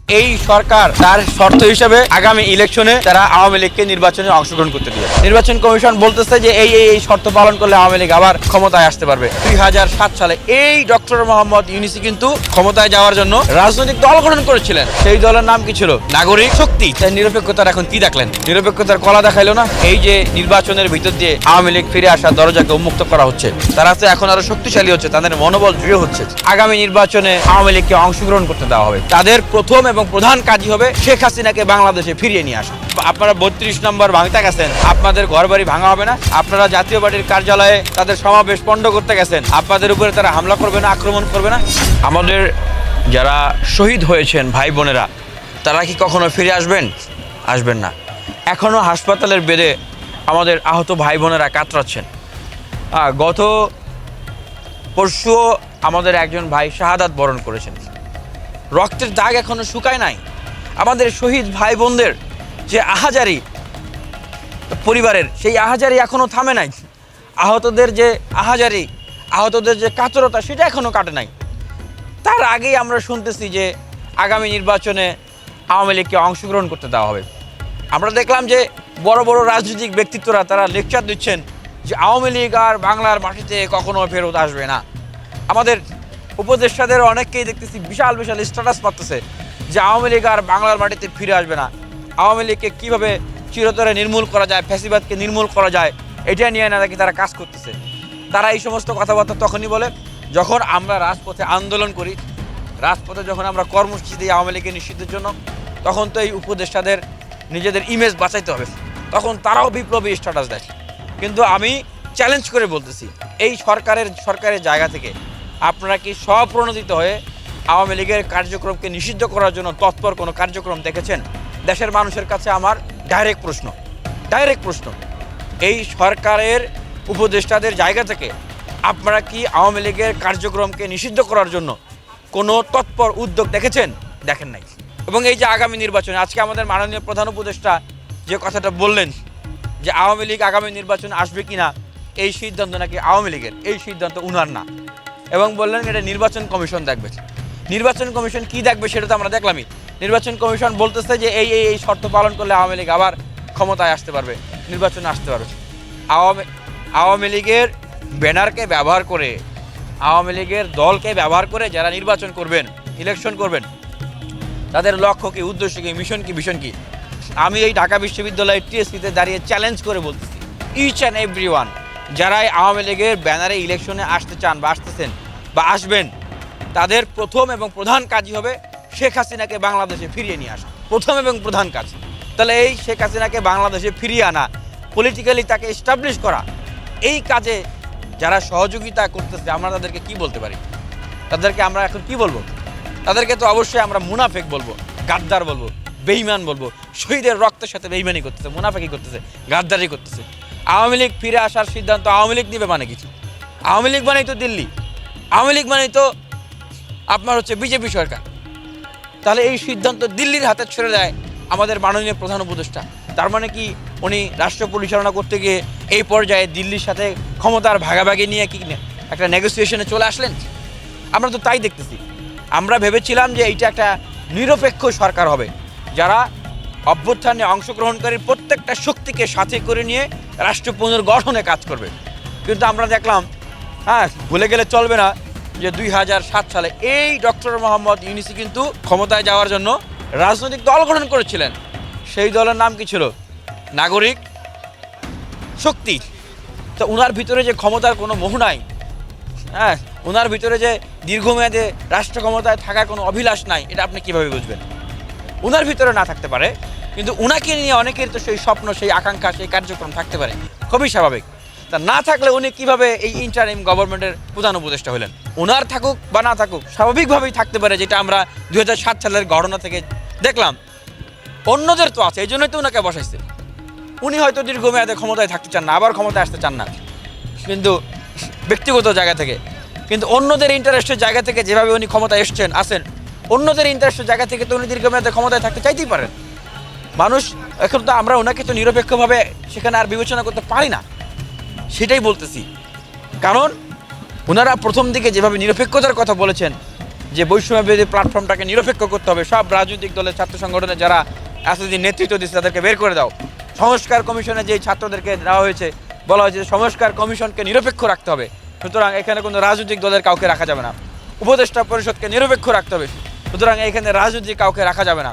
এই সরকার তার শর্ত হিসেবে আগামী ইলেকশনে তারা আওয়ামী লীগকে নির্বাচনে অংশগ্রহণ করতে দিবে। নির্বাচন কমিশন বলতেছে যে এই শর্ত পালন করলে আওয়ামী লীগ আবার ক্ষমতায় আসতে পারবে। 2007 সালে এই ডক্টর মোহাম্মদ ইউনূসী কিন্তু ক্ষমতায় যাওয়ার জন্য রাজনৈতিক দল গঠন করেছিলেন। সেই দলের নাম কি ছিল? নাগরিক শক্তি। তাই নিরপেক্ষতার এখন কি দেখলেন? নিরপেক্ষতার কলা দেখাইলো না। এই যে নির্বাচনের ভিতর দিয়ে আওয়ামী লীগ ফিরে আসার দরজাকে উন্মুক্ত করা হচ্ছে, তারা তো এখন আরো শক্তিশালী হচ্ছে, তাদের মনোবল দৃঢ় হচ্ছে। আগামী নির্বাচনে আওয়ামী লীগকে অংশগ্রহণ করতে দেওয়া হবে। তাদের প্রথম এবং প্রধান কাজই হবে শেখ হাসিনাকে বাংলাদেশে ফিরিয়ে নিয়ে আসা। আপনারা 32 নম্বর ভাঙতে গেছেন, আপনাদের ঘরবাড়ি ভাঙা হবে না। আপনারা জাতীয় পার্টির কার্যালয়ে তাদের সমাবেশ পণ্ড করতে গেছেন, আপনাদের উপরে তারা হামলা করবে না, আক্রমণ করবে না। আমাদের যারা শহীদ হয়েছেন ভাই বোনেরা, তারা কি কখনো ফিরে আসবেন? আসবেন না। এখনো হাসপাতালের বেডে আমাদের আহত ভাই বোনেরা কাতরাচ্ছেন। গত পরশুও আমাদের একজন ভাই শাহাদাত বরণ করেছেন। রক্তের দাগ এখনো শুকায় নাই। আমাদের শহীদ ভাই বোনদের যে আহাজারি পরিবারের, সেই আহাজারি এখনো থামে নাই। আহতদের যে আহাজারি, আহতদের যে কাতরতা, সেটা এখনো কাটে নাই। তার আগেই আমরা শুনতেছি যে আগামী নির্বাচনে আওয়ামী লীগকে অংশগ্রহণ করতে দেওয়া হবে। আমরা দেখলাম যে বড় বড় রাজনৈতিক ব্যক্তিত্বরা তারা লেকচার দিচ্ছেন যে আওয়ামী লীগ আর বাংলার মাটিতে কখনো ফেরত আসবে না। আমাদের উপদেষ্টাদের অনেককেই দেখতেছি বিশাল বিশাল স্ট্যাটাস পাচ্ছে যে আওয়ামী লীগ আর বাংলার মাটিতে ফিরে আসবে না। আওয়ামী লীগকে কীভাবে চিরতরে নির্মূল করা যায়, ফ্যাসিবাদকে নির্মূল করা যায়, এটা নিয়ে নাকি তারা কাজ করতেছে। তারা এই সমস্ত কথাবার্তা তখনই বলে যখন আমরা রাজপথে আন্দোলন করি, রাজপথে যখন আমরা কর্মসূচি দিই আওয়ামী লীগের নিষিদ্ধের জন্য, তখন তো এই উপদেষ্টাদের নিজেদের ইমেজ বাঁচাইতে হবে, তখন তারাও বিপ্লবী স্ট্যাটাস দেয়। কিন্তু আমি চ্যালেঞ্জ করে বলতেছি, এই সরকারের জায়গা থেকে আপনারা কি স্বপ্রণোদিত হয়ে আওয়ামী লীগের কার্যক্রমকে নিষিদ্ধ করার জন্য তৎপর কোনো কার্যক্রম দেখেছেন? দেশের মানুষের কাছে আমার ডাইরেক্ট প্রশ্ন, এই সরকারের উপদেষ্টাদের জায়গা থেকে আপনারা কি আওয়ামী লীগের কার্যক্রমকে নিষিদ্ধ করার জন্য কোনো তৎপর উদ্যোগ দেখেছেন? দেখেন নাই। এবং এই যে আগামী নির্বাচনে আজকে আমাদের মাননীয় প্রধান উপদেষ্টা যে কথাটা বললেন যে আওয়ামী লীগ আগামী নির্বাচনে আসবে কিনা, এই সিদ্ধান্ত নাকি আওয়ামী লীগের, এই সিদ্ধান্ত উনার না। এবং বললেন এটা নির্বাচন কমিশন দেখবে। নির্বাচন কমিশন কি দেখবে সেটা তো আমরা দেখলামই। নির্বাচন কমিশন বলতেছে যে এই শর্ত পালন করলে আওয়ামী লীগ আবার ক্ষমতায় আসতে পারবে, নির্বাচনে আসতে পারবে। আওয়ামী লীগের ব্যানারকে ব্যবহার করে, আওয়ামী লীগের দলকে ব্যবহার করে যারা নির্বাচন করবেন, ইলেকশন করবেন, তাদের লক্ষ্য কি, উদ্দেশ্য কি, মিশন কি, ভিশন কি? আমি এই ঢাকা বিশ্ববিদ্যালয়ের টিএসসিতে দাঁড়িয়ে চ্যালেঞ্জ করে বলতেছি, ইচ অ্যান্ড এভরি ওয়ান যারাই আওয়ামী লীগের ব্যানারে ইলেকশনে আসতে চান বা আসতেছেন বা আসবেন, তাদের প্রথম এবং প্রধান কাজই হবে শেখ হাসিনাকে বাংলাদেশে ফিরিয়ে নিয়ে আসা। প্রথম এবং প্রধান কাজ। তাহলে এই শেখ হাসিনাকে বাংলাদেশে ফিরিয়ে আনা, পলিটিক্যালি তাকে এস্টাবলিশ করা, এই কাজে যারা সহযোগিতা করতেছে আমরা তাদেরকে কি বলতে পারি? তাদেরকে আমরা এখন কি বলবো? তাদেরকে তো অবশ্যই আমরা মুনাফেক বলবো, গাদ্দার বলবো, বেঈমান বলবো। শহীদের রক্তের সাথে বেঈমানি করতেছে, মুনাফেকি করতেছে, গাদ্দারি করতেছে। আওয়ামী লীগ ফিরে আসার সিদ্ধান্ত আওয়ামী লীগ নেবে মানে কিছু? আওয়ামী লীগ মানেই তো দিল্লি, আওয়ামী লীগ মানেই তো আপনার হচ্ছে বিজেপি সরকার। তাহলে এই সিদ্ধান্ত দিল্লির হাতে ছেড়ে দেয় আমাদের মাননীয় প্রধান উপদেষ্টা। তার মানে কি উনি রাষ্ট্র পরিচালনা করতে গিয়ে এই পর্যায়ে দিল্লির সাথে ক্ষমতার ভাগাভাগি নিয়ে কি একটা নেগোসিয়েশনে চলে আসলেন? আমরা তো তাই দেখতেছি। আমরা ভেবেছিলাম যে এইটা একটা নিরপেক্ষ সরকার হবে, যারা অভ্যুত্থানে অংশগ্রহণকারী প্রত্যেকটা শক্তিকে সাথে করে নিয়ে রাষ্ট্র পুনর্গঠনে কাজ করবে। কিন্তু আমরা দেখলাম, ভুলে গেলে চলবে না যে 2007 সালে এই ডক্টর মোহাম্মদ ইউনূসী কিন্তু ক্ষমতায় যাওয়ার জন্য রাজনৈতিক দল গঠন করেছিলেন। সেই দলের নাম কি ছিল? নাগরিক শক্তি। তো ওনার ভিতরে যে ক্ষমতার কোনো মোহ নাই, ওনার ভিতরে যে দীর্ঘমেয়াদে রাষ্ট্র ক্ষমতায় থাকার কোনো অভিলাষ নাই, এটা আপনি কিভাবে বুঝবেন? ওনার ভিতরে না থাকতে পারে, কিন্তু ওনাকে নিয়ে অনেকের তো সেই স্বপ্ন, সেই আকাঙ্ক্ষা, সেই কার্যক্রম থাকতে পারে, খুবই স্বাভাবিক। তা না থাকলে উনি কিভাবে এই ইন্টারিম গভর্নমেন্টের প্রধান উপদেষ্টা হলেন? ওনার থাকুক বা না থাকুক, স্বাভাবিকভাবেই থাকতে পারে, যেটা আমরা 2007 সালের ঘটনা থেকে দেখলাম। অন্যদের তো আছে, এই জন্যই তো ওনাকে বসাইছে। উনি হয়তো দীর্ঘমেয়াদে ক্ষমতায় থাকতে চান না, আবার ক্ষমতায় আসতে চান না, কিন্তু ব্যক্তিগত জায়গা থেকে। কিন্তু অন্যদের ইন্টারেস্টের জায়গা থেকে যেভাবে উনি ক্ষমতায় আসেন, অন্যদের ইন্টারেস্টের জায়গা থেকে তো উনি দীর্ঘমেয়াদে ক্ষমতায় থাকতে চাইতেই পারেন। মানুষ এখন তো আমরা ওনাকে তো নিরপেক্ষভাবে সেখানে আর বিবেচনা করতে পারি না, সেটাই বলতেছি। কারণ ওনারা প্রথম দিকে যেভাবে নিরপেক্ষতার কথা বলেছেন, যে বৈষম্যবিরোধী প্ল্যাটফর্মটাকে নিরপেক্ষ করতে হবে, সব রাজনৈতিক দলের ছাত্র সংগঠনে যারা এতদিন নেতৃত্ব দিচ্ছে তাদেরকে বের করে দাও। সংস্কার কমিশনে যেই ছাত্রদেরকে দেওয়া হয়েছে, বলা হয়েছে যে সংস্কার কমিশনকে নিরপেক্ষ রাখতে হবে, সুতরাং এখানে কোনো রাজনৈতিক দলের কাউকে রাখা যাবে না। উপদেষ্টা পরিষদকে নিরপেক্ষ রাখতে হবে, সুতরাং এখানে রাজনৈতিক কাউকে রাখা যাবে না।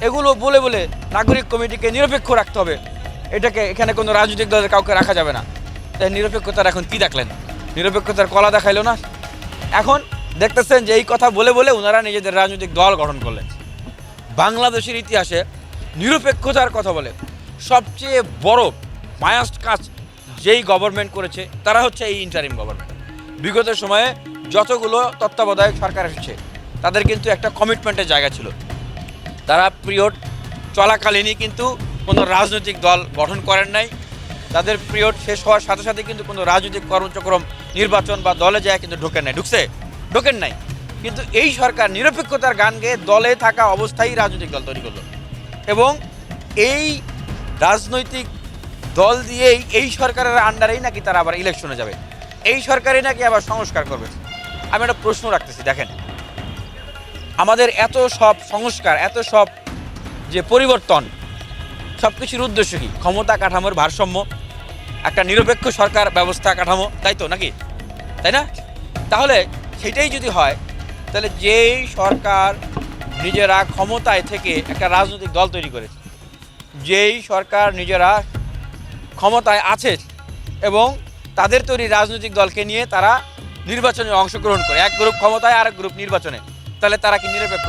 এগুলো বলে বলে নাগরিক কমিটিকে নিরপেক্ষ রাখতে হবে, এখানে কোনো রাজনৈতিক দলের কাউকে রাখা যাবে না। তাই নিরপেক্ষতার এখন কি দেখলেন? নিরপেক্ষতার কলা দেখাইলো না। এখন দেখতেছেন যে এই কথা বলে বলে ওনারা নিজেদের রাজনৈতিক দল গঠন করলেন। বাংলাদেশের ইতিহাসে নিরপেক্ষতার কথা বলে সবচেয়ে বড় মায়াস্ট কাজ যেই গভর্নমেন্ট করেছে তারা হচ্ছে এই ইন্টারিম গভর্নমেন্ট। বিগত সময়ে যতগুলো তত্ত্বাবধায়ক সরকার এসেছে তাদের কিন্তু একটা কমিটমেন্টের জায়গা ছিল। তারা পিরিয়ড চলাকালীনই কিন্তু কোনো রাজনৈতিক দল গঠন করেন নাই। তাদের পিরিয়ড শেষ হওয়ার সাথে সাথে কিন্তু কোনো রাজনৈতিক কর্মচক্রম নির্বাচন বা দলে যায় কিন্তু ঢোকেন নাই। কিন্তু এই সরকার নিরপেক্ষতার গান গেয়ে দলে থাকা অবস্থায় রাজনৈতিক দল তৈরি করলো, এবং এই রাজনৈতিক দল দিয়েই এই সরকারের আন্ডারেই নাকি তারা আবার ইলেকশনে যাবে, এই সরকারই নাকি আবার সংস্কার করবে। আমি একটা প্রশ্ন রাখতেছি, দেখেন আমাদের এত সব সংস্কার, এত সব যে পরিবর্তন, সব কিছুর উদ্দেশ্য কি? ক্ষমতা কাঠামোর ভারসাম্য, একটা নিরপেক্ষ সরকার ব্যবস্থা কাঠামো, তাই তো নাকি? তাই না? তাহলে সেটাই যদি হয়, তাহলে যেই সরকার নিজেরা ক্ষমতায় থেকে একটা রাজনৈতিক দল তৈরি করেছে, যেই সরকার নিজেরা ক্ষমতায় আছে এবং তাদের তৈরি রাজনৈতিক দলকে নিয়ে তারা নির্বাচনে অংশগ্রহণ করে, এক গ্রুপ ক্ষমতায় আর এক গ্রুপ নির্বাচনে, তাহলে তারা কি নিরপেক্ষ?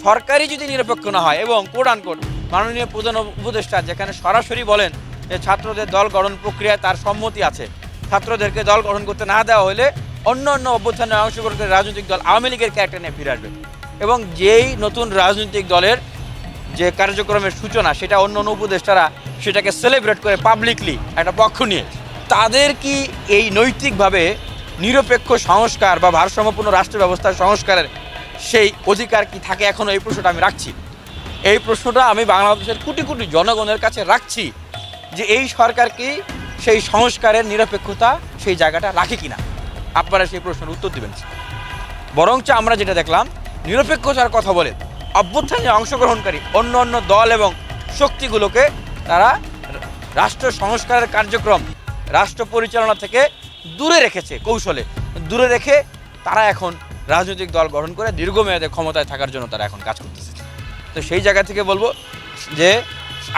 সরকারই যদি নিরপেক্ষ না হয় এবং কোট আনকোট মাননীয় প্রধান উপদেষ্টা যেখানে সরাসরি বলেন যে ছাত্রদের দল গঠন প্রক্রিয়ায় তার সম্মতি আছে, ছাত্রদেরকে দল গঠন করতে না দেওয়া হলে অন্য অভ্যুত্থানে অংশগ্রহণ করে রাজনৈতিক দল আওয়ামী লীগের ক্যারেক্টার নিয়ে ফিরে আসবে, এবং যেই নতুন রাজনৈতিক দলের যে কার্যক্রমের সূচনা সেটা অন্য উপদেষ্টারা সেটাকে সেলিব্রেট করে পাবলিকলি একটা পক্ষ নিয়ে, তাদের কি এই নৈতিকভাবে নিরপেক্ষ সংস্কার বা ভারসাম্যপূর্ণ রাষ্ট্র ব্যবস্থার সংস্কারের সেই অধিকার কি থাকে? এখনও এই প্রশ্নটা আমি রাখছি। এই প্রশ্নটা আমি বাংলাদেশের কোটি কোটি জনগণের কাছে রাখছি যে এই সরকার কি সেই সংস্কারের নিরপেক্ষতা সেই জায়গাটা রাখে কিনা। আপনারা সেই প্রশ্নের উত্তর দেবেন। বরঞ্চ আমরা যেটা দেখলাম, নিরপেক্ষতার কথা বলে অভ্যুত্থানে অংশগ্রহণকারী অন্য দল এবং শক্তিগুলোকে তারা রাষ্ট্র সংস্কারের কার্যক্রম, রাষ্ট্র পরিচালনা থেকে দূরে রেখেছে, কৌশলে দূরে রেখে তারা এখন রাজনৈতিক দল গঠন করে দীর্ঘমেয়াদে ক্ষমতায় থাকার জন্য তারা এখন কাজ করতেছে। তো সেই জায়গা থেকে বলবো যে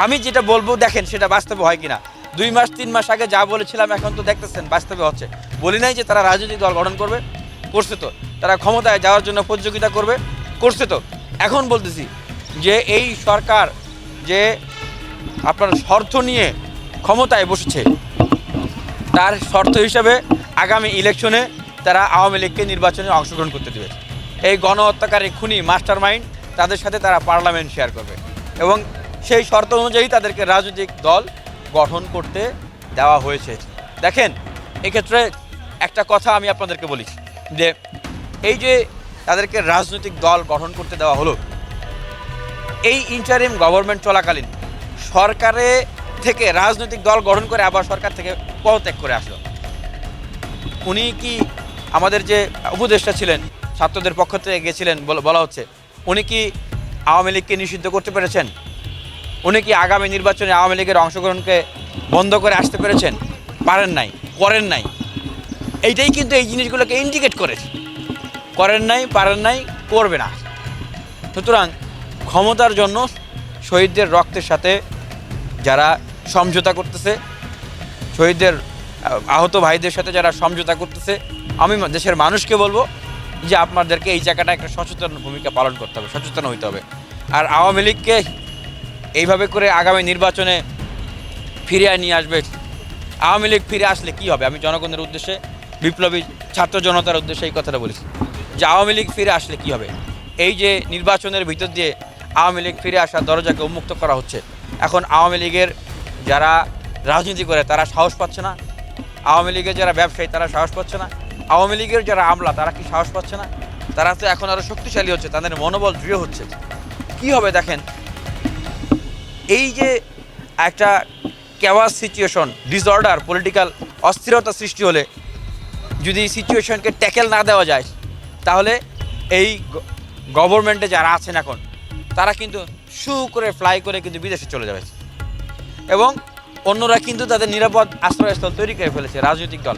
আমি যেটা বলবো দেখেন সেটা বাস্তবে হয় কিনা। 2 মাস 3 মাস আগে যা বলেছিলাম এখন তো দেখতেছেন বাস্তবে হচ্ছে। বলি নাই যে তারা রাজনৈতিক দল গঠন করবে, করছে তো। তারা ক্ষমতায় যাওয়ার জন্য প্রতিযোগিতা করবে, করছে তো। এখন বলতেছি যে এই সরকার যে আপনার শর্ত নিয়ে ক্ষমতায় বসেছে, তার শর্ত হিসাবে আগামী ইলেকশনে তারা আওয়ামী লীগকে নির্বাচনে অংশগ্রহণ করতে দেবে। এই গণহত্যাকারী খুনি মাস্টার মাইন্ড তাদের সাথে তারা পার্লামেন্ট শেয়ার করবে, এবং সেই শর্ত অনুযায়ী তাদেরকে রাজনৈতিক দল গঠন করতে দেওয়া হয়েছে। দেখেন এক্ষেত্রে একটা কথা আমি আপনাদেরকে বলি যে এই যে তাদেরকে রাজনৈতিক দল গঠন করতে দেওয়া হলো, এই ইন্টারিম গভর্নমেন্ট চলাকালীন সরকারে থেকে রাজনৈতিক দল গঠন করে আবার সরকার থেকে পদত্যাগ করে আসলো। উনি কি আমাদের যে উপদেষ্টা ছিলেন, ছাত্রদের পক্ষ থেকে গেছিলেন বলা হচ্ছে, উনি কি আওয়ামী লীগকে নিষিদ্ধ করতে পেরেছেন? উনি কি আগামী নির্বাচনে আওয়ামী লীগের অংশগ্রহণকে বন্ধ করে আসতে পেরেছেন? পারেন নাই। এইটাই কিন্তু এই জিনিসগুলোকে ইন্ডিকেট করেছে, পারেন নাই, করবে না। সুতরাং ক্ষমতার জন্য শহীদদের রক্তের সাথে যারা সমঝোতা করতেছে, শহীদদের আহত ভাইদের সাথে যারা সমঝোতা করতেছে, আমি দেশের মানুষকে বলবো যে আপনাদেরকে এই জায়গাটা একটা সচেতন ভূমিকা পালন করতে হবে, সচেতন হইতে হবে। আর আওয়ামী লীগকে এইভাবে করে আগামী নির্বাচনে ফিরিয়ে নিয়ে আসবে। আওয়ামী লীগ ফিরে আসলে কি হবে? আমি জনগণের উদ্দেশ্যে, বিপ্লবী ছাত্র জনতার উদ্দেশ্যে এই কথাটা বলেছি যে আওয়ামী লীগ ফিরে আসলে কি হবে। এই যে নির্বাচনের ভিতর দিয়ে আওয়ামী লীগ ফিরে আসার দরজাকে উন্মুক্ত করা হচ্ছে, এখন আওয়ামী লীগের যারা রাজনীতি করে তারা সাহস পাচ্ছে না, আওয়ামী লীগের যারা ব্যবসায়ী তারা সাহস পাচ্ছে না, আওয়ামী লীগের যারা আমলা তারা কি সাহস পাচ্ছে না? তারা তো এখন আরও শক্তিশালী হচ্ছে, তাদের মনোবল দৃঢ় হচ্ছে। কি হবে দেখেন, এই যে একটা ক্যাওয়াস সিচুয়েশন, ডিসঅর্ডার, পলিটিক্যাল অস্থিরতা সৃষ্টি হলে যদি সিচুয়েশনকে ট্যাকেল না দেওয়া যায়, তাহলে এই গভর্নমেন্টে যারা আছেন এখন তারা কিন্তু শু করে ফ্লাই করে কিন্তু বিদেশে চলে যাবে এবং অন্যরা কিন্তু তাদের নিরাপদ আশ্রয়স্থল তৈরি করে ফেলেছে। রাজনৈতিক দল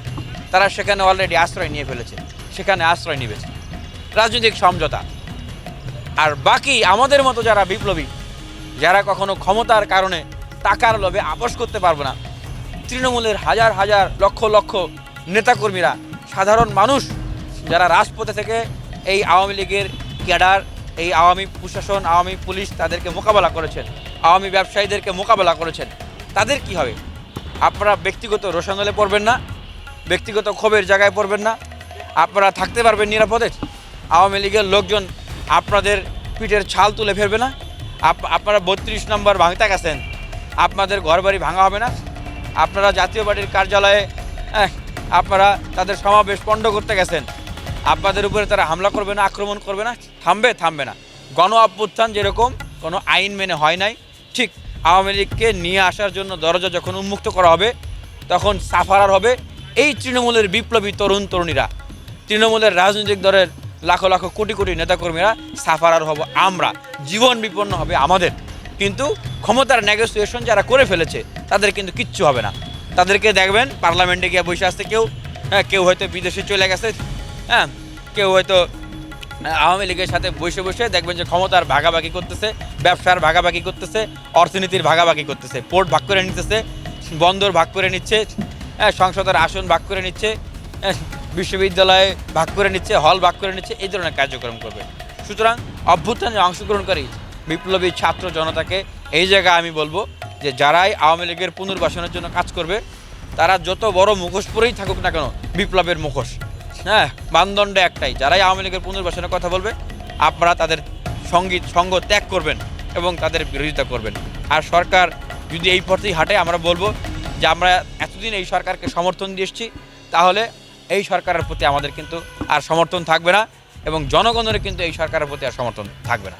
তারা সেখানে অলরেডি আশ্রয় নিয়ে ফেলেছে, সেখানে আশ্রয় নিবেছে, রাজনৈতিক সমঝোতা। আর বাকি আমাদের মতো যারা বিপ্লবী, যারা কখনো ক্ষমতার কারণে টাকার লোভে আপোষ করতে পারবে না, তৃণমূলের হাজার হাজার লক্ষ লক্ষ নেতাকর্মীরা, সাধারণ মানুষ যারা রাজপথে থেকে এই আওয়ামী লীগের ক্যাডার, এই আওয়ামী প্রশাসন, আওয়ামী পুলিশ তাদেরকে মোকাবেলা করেছেন, আওয়ামী ব্যবসায়ীদেরকে মোকাবেলা করেছেন, তাদের কি হবে? আপনারা ব্যক্তিগত রোষানলে পড়বেন না, ব্যক্তিগত ক্ষোভের জায়গায় পড়বেন না, আপনারা থাকতে পারবেন নিরাপদে। আওয়ামী লীগের লোকজন আপনাদের পিঠের ছাল তুলে ফেলবে না। আপনারা 32 নম্বর ভাঙতে গেছেন, আপনাদের ঘরবাড়ি ভাঙা হবে না। আপনারা জাতীয় পার্টির কার্যালয়ে আপনারা তাদের সমাবেশ পণ্ড করতে গেছেন, আপনাদের উপরে তারা হামলা করবে না, আক্রমণ করবে না, থামবে না। গণ অভ্যুত্থান যেরকম কোনো আইন মেনে হয় নাই, ঠিক আওয়ামী লীগকে নিয়ে আসার জন্য দরজা যখন উন্মুক্ত করা হবে তখন সাফারার হবে এই তৃণমূলের বিপ্লবী তরুণ তরুণীরা, তৃণমূলের রাজনৈতিক দলের লাখো লাখো কোটি কোটি নেতাকর্মীরা, সাফারার হব আমরা, জীবন বিপন্ন হবে আমাদের। কিন্তু ক্ষমতার নেগোসিয়েশন যারা করে ফেলেছে তাদের কিন্তু কিচ্ছু হবে না। তাদেরকে দেখবেন পার্লামেন্টে গিয়ে বসে আসতে, কেউ হয়তো বিদেশে চলে গেছে, কেউ হয়তো আওয়ামী লীগের সাথে বসে বসে দেখবেন যে ক্ষমতার ভাগাভাগি করতেছে, ব্যবসার ভাগাভাগি করতেছে, অর্থনীতির ভাগাভাগি করতেছে, পোর্ট ভাগ করে নিতেছে, বন্দর ভাগ করে নিচ্ছে, সংসদের আসন ভাগ করে নিচ্ছে, বিশ্ববিদ্যালয়ে ভাগ করে নিচ্ছে, হল ভাগ করে নিচ্ছে, এই ধরনের কার্যক্রম করবে। সুতরাং অভ্যুত্থানে অংশগ্রহণকারী বিপ্লবী ছাত্র জনতাকে এই জায়গায় আমি বলবো যে যারাই আওয়ামী লীগের পুনর্বাসনের জন্য কাজ করবে তারা যত বড় মুখোশ পরেই থাকুক না কেন, বিপ্লবের মুখোশ, মানদণ্ড একটাই, যারাই আওয়ামী লীগের পুনর্বাসনের কথা বলবে আপনারা তাদের সঙ্গ ত্যাগ করবেন এবং তাদের বিরোধিতা করবেন। আর সরকার যদি এই পথেই হাঁটে, আমরা বলবো যে আমরা এতদিন এই সরকারকে সমর্থন দিয়ে এসেছি, তাহলে এই সরকারের প্রতি আমাদের কিন্তু আর সমর্থন থাকবে না এবং জনগণের কিন্তু এই সরকারের প্রতি আর সমর্থন থাকবে না।